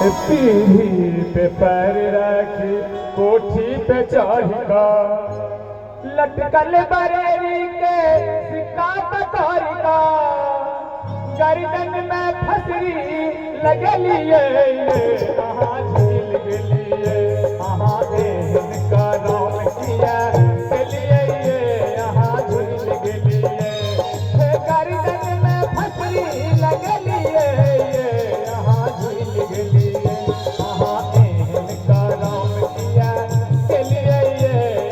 पीढ़ी पे पैर रखी कोठी पे चढ़ा लटकल बरेली के सिक्का पतोरी का गर्दन में फसरी लगलिए कहाँ झील गेलिए कहाँ देहन का राम किया चलिए यहाँ झील गेलिए गर्दन में फसरी लगलिए यहाँ झील गेलिए कहाँ देहन का राम किया चलिए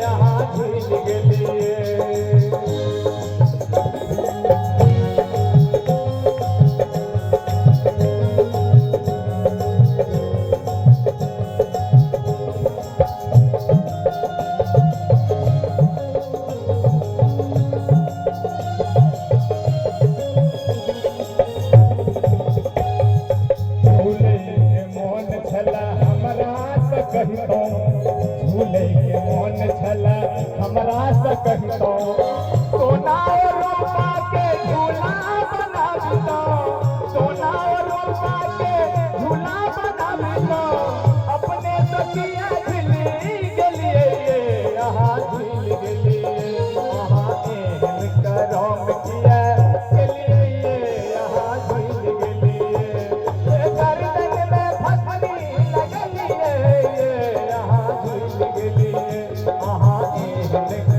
यहाँ झील गेलिए। झूले के मन छला हमरा से कहितो सोना रूपा के झूला बना दो सोना रूपा के झूला बना दो अपने सखिया झिली गेलिए यहाँ झूल गेलिए यहाँ एहन करम किया गेलिए यहाँ झूल गेलिए गर्दन में फसरी लगलिए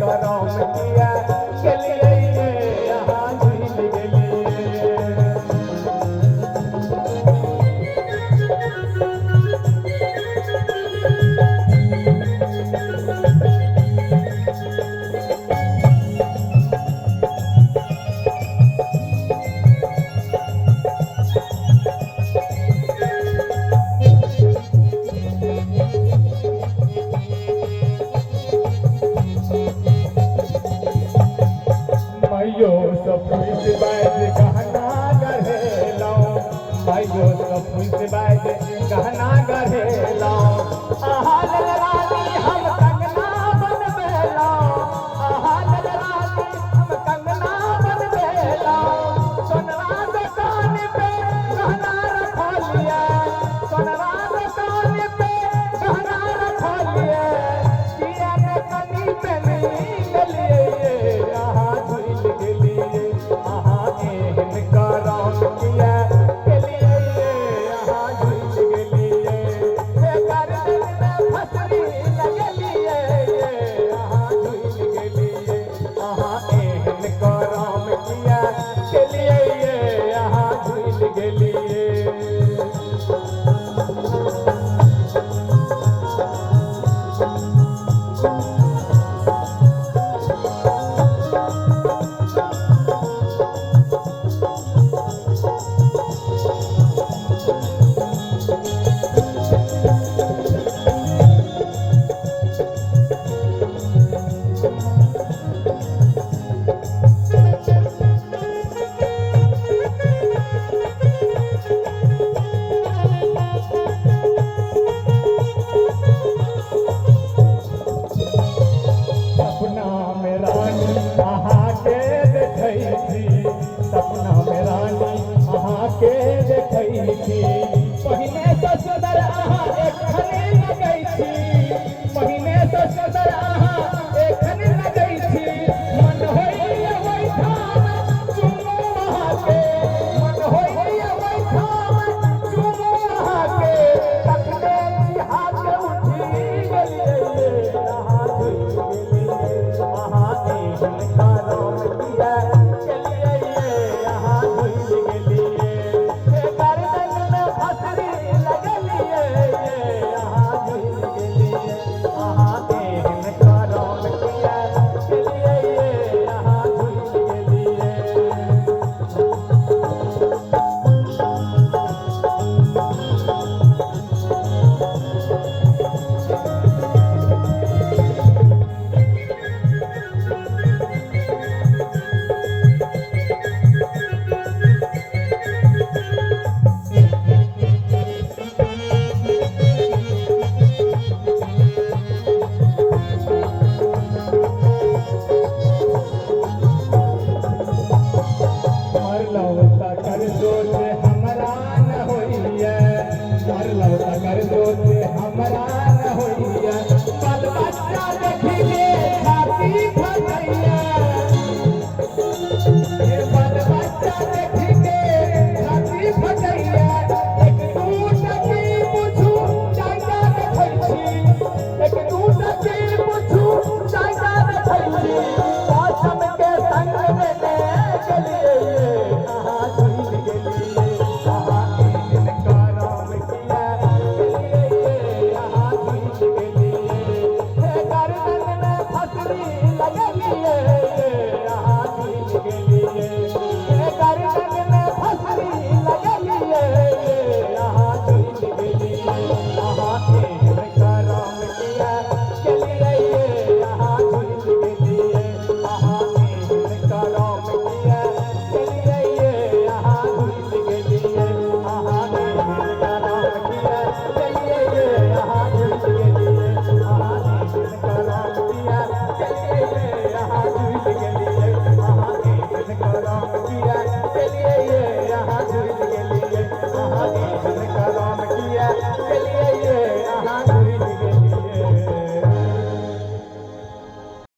करम किया चलिए यहाँ झूल गेलिए। भाइयों सब फूस बाज गहना गढ़ेलो भाइयों सब फूस बाज गहना गढ़ेलो आहाल रानी हम कंगना बनबेलो आहाल रानी हम कंगना बनबेलो सोनरा दुकान पे गहना रखलिए सोनरा दुकान पे गहना रखलिए किया ने कनी पे नहीं गलिए सपना में रानी अहाँ के देखै छी पहिने तो सुंदर